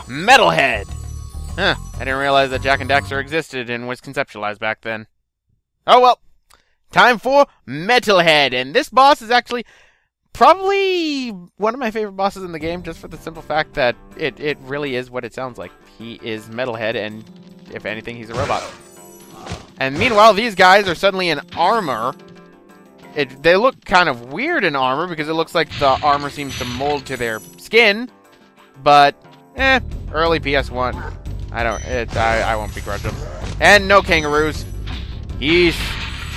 Metalhead! Huh, I didn't realize that Jak and Daxter existed and was conceptualized back then. Oh well, time for Metalhead, and this boss is actually probably one of my favorite bosses in the game, just for the simple fact that it really is what it sounds like. He is Metalhead, and if anything, he's a robot. And meanwhile, these guys are suddenly in armor. They look kind of weird in armor, because it looks like the armor seems to mold to their skin, but, early PS1. I won't begrudge them. And no kangaroos. Yeesh.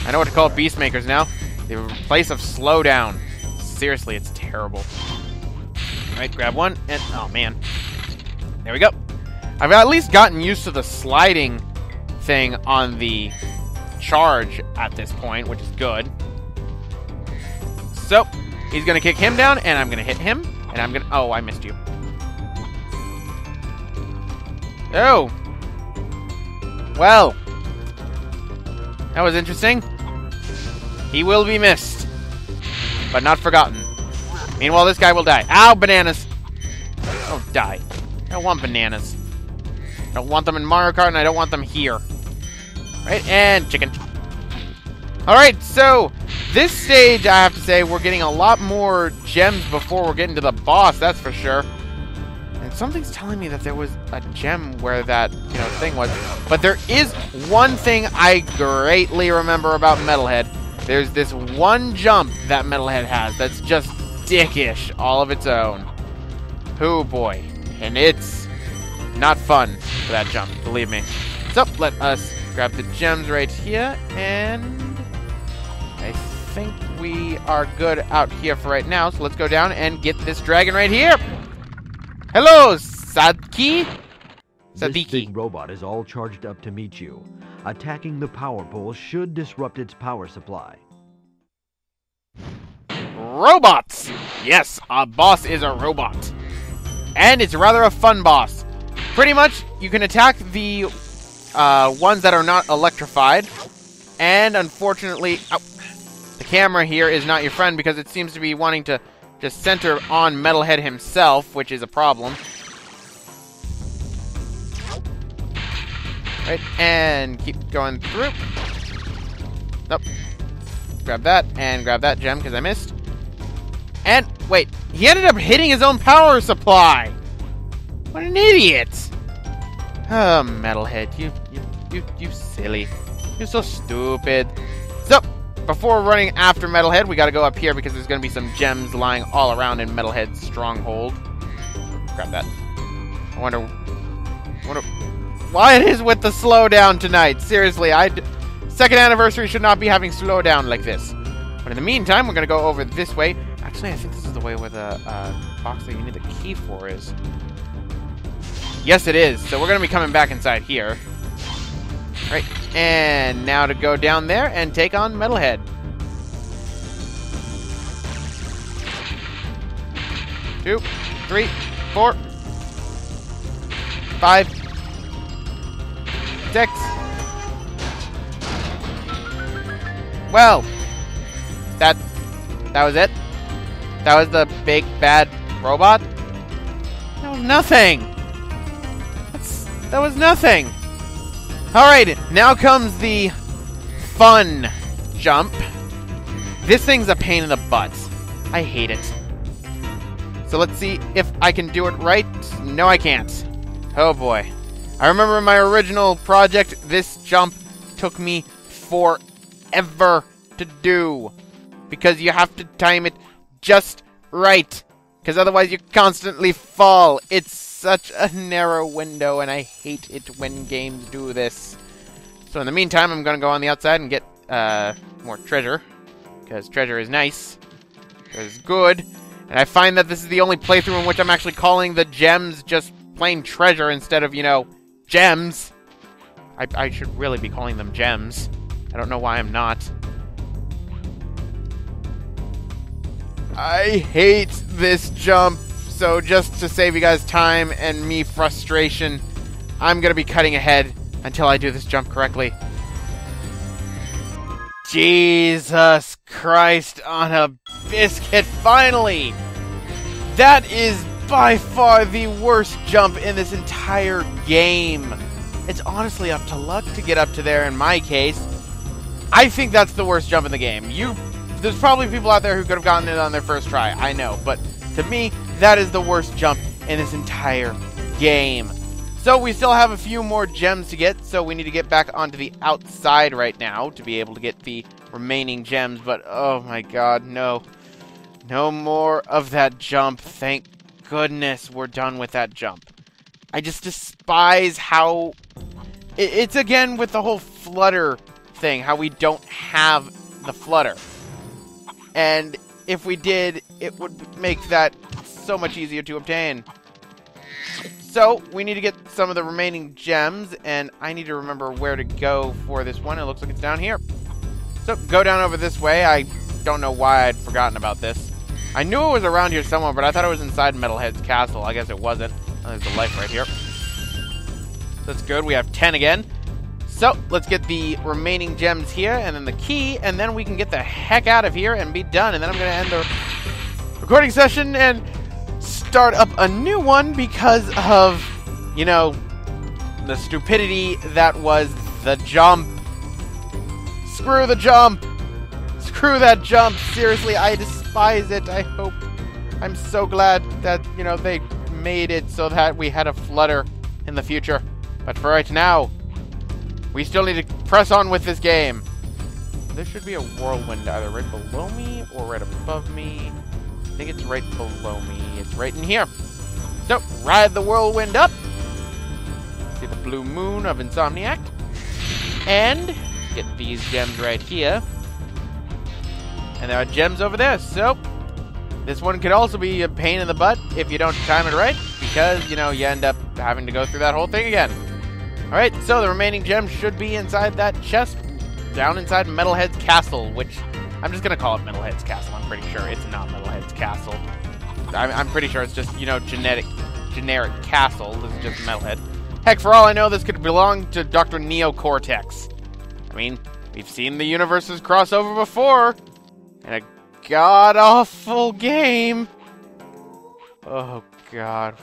I know what to call Beastmakers now. The place of slowdown. Seriously, it's terrible. Alright, grab one, and oh man. There we go. I've at least gotten used to the sliding thing on the charge at this point, which is good. So, he's gonna kick him down, and I'm gonna hit him, and I'm gonna... Oh, I missed you. Oh! Well, that was interesting. He will be missed, but not forgotten. Meanwhile, this guy will die. Ow, bananas! Don't die. I don't want bananas. I don't want them in Mario Kart, and I don't want them here. Right, and chicken. Alright, so, this stage, I have to say, we're getting a lot more gems before we're getting to the boss, that's for sure. And something's telling me that there was a gem where that, thing was. But there is one thing I greatly remember about Metalhead. There's this one jump that Metalhead has that's just dickish all of its own. Oh boy. And it's not fun for that jump, believe me. So, let us grab the gems right here, and I think we are good out here for right now. So let's go down and get this dragon right here. Hello, Sadki? This big robot is all charged up to meet you. Attacking the power pole should disrupt its power supply. Robots! Yes, a boss is a robot. And it's rather a fun boss. Pretty much, you can attack the ones that are not electrified. And unfortunately, the camera here is not your friend because it seems to be wanting to just center on Metalhead himself, which is a problem. Right, and keep going through. Nope. Grab that, and grab that gem, because I missed. And, wait, he ended up hitting his own power supply! What an idiot! Oh, Metalhead, you silly. You're so stupid. So, before running after Metalhead, we gotta go up here because there's gonna be some gems lying all around in Metalhead's stronghold. Grab that. I wonder why it is with the slowdown tonight. Seriously, second anniversary should not be having slowdown like this. But in the meantime, we're gonna go over this way. Actually, I think this is the way where the box that you need the key for is. Yes, it is. So we're gonna be coming back inside here. Right, and now to go down there and take on Metalhead. Two, 3, 4, 5, 6. Well, that was it. That was the big bad robot. That was nothing. That was nothing. Alright, now comes the fun jump. This thing's a pain in the butt. I hate it. So let's see if I can do it right. No, I can't. Oh boy. I remember in my original project, this jump took me forever to do. Because you have to time it just right. Because otherwise you constantly fall. It's such a narrow window, and I hate it when games do this. So in the meantime, I'm going to go on the outside and get more treasure. Because treasure is nice. Treasure is good. And I find that this is the only playthrough in which I'm actually calling the gems just plain treasure instead of, gems. I should really be calling them gems. I don't know why I'm not. I hate this jump. So just to save you guys time and me frustration, I'm going to be cutting ahead until I do this jump correctly. Jesus Christ on a biscuit, finally! That is by far the worst jump in this entire game. It's honestly up to luck to get up to there in my case. I think that's the worst jump in the game. There's probably people out there who could have gotten it on their first try, I know, but to me, that is the worst jump in this entire game. So we still have a few more gems to get, so we need to get back onto the outside right now to be able to get the remaining gems, but oh my god, no. No more of that jump. Thank goodness we're done with that jump. I just despise how... It's again with the whole flutter thing, how we don't have the flutter. And if we did, it would make that so much easier to obtain. So, we need to get some of the remaining gems, and I need to remember where to go for this one. It looks like it's down here. So, go down over this way. I don't know why I'd forgotten about this. I knew it was around here somewhere, but I thought it was inside Metalhead's castle. I guess it wasn't. Oh, there's a life right here. That's good. We have 10 again. So, let's get the remaining gems here, and then the key, and then we can get the heck out of here and be done. And then I'm going to end the recording session and start up a new one because of, you know, the stupidity that was the jump. Screw the jump. Screw that jump. Seriously, I despise it. I'm so glad that, you know, they made it so that we had a flutter in the future. But for right now, we still need to press on with this game. There should be a whirlwind either right below me or right above me. I think it's right below me. It's right in here. So, ride the whirlwind up. See the blue moon of Insomniac. And get these gems right here. And there are gems over there. So, this one could also be a pain in the butt if you don't time it right. Because, you know, you end up having to go through that whole thing again. Alright, so the remaining gems should be inside that chest. Down inside Metalhead's castle, which... I'm just going to call it Metalhead's castle. I'm pretty sure it's not Metalhead's castle. I'm pretty sure it's just, you know, generic castle. This is just Metalhead. Heck, for all I know, this could belong to Dr. Neocortex. I mean, we've seen the universes cross over before. In a god-awful game. Oh, God.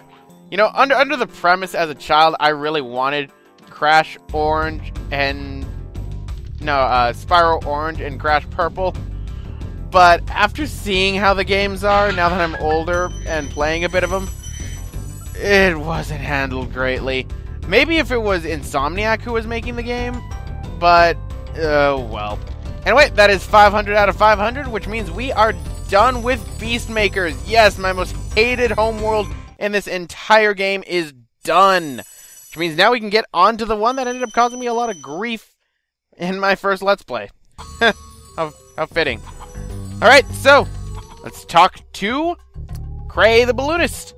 You know, under the premise as a child, I really wanted Crash Orange and... No, Spyro Orange and Crash Purple. But after seeing how the games are, now that I'm older and playing a bit of them, it wasn't handled greatly. Maybe if it was Insomniac who was making the game, but, well. Anyway, that is 500 out of 500, which means we are done with Beastmakers. Yes, my most hated homeworld in this entire game is done. Which means now we can get on to the one that ended up causing me a lot of grief in my first Let's Play. how fitting. Alright, so, let's talk to Cray the Balloonist.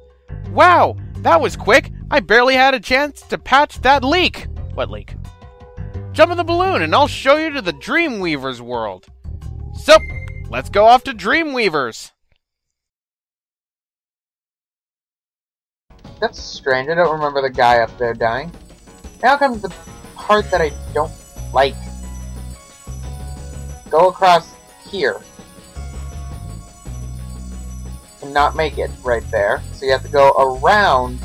Wow, that was quick. I barely had a chance to patch that leak. What leak? Jump in the balloon and I'll show you to the Dreamweaver's world. So, let's go off to Dreamweaver's. That's strange. I don't remember the guy up there dying. Now comes the part that I don't like. Go across here. And not make it right there. So you have to go around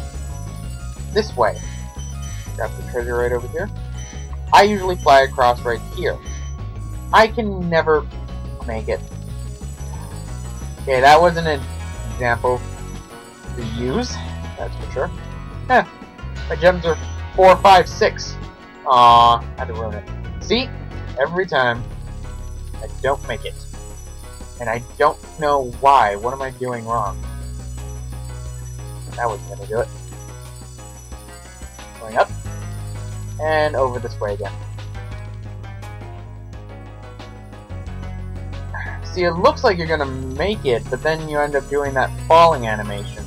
this way. Grab the treasure right over here. I usually fly across right here. I can never make it. Okay, that wasn't an example to use. That's for sure. My gems are 4, 5, 6. Aw, I had to ruin it. See? Every time, I don't make it. And I don't know why. What am I doing wrong? That wasn't gonna do it. Going up. And over this way again. See, it looks like you're gonna make it, but then you end up doing that falling animation.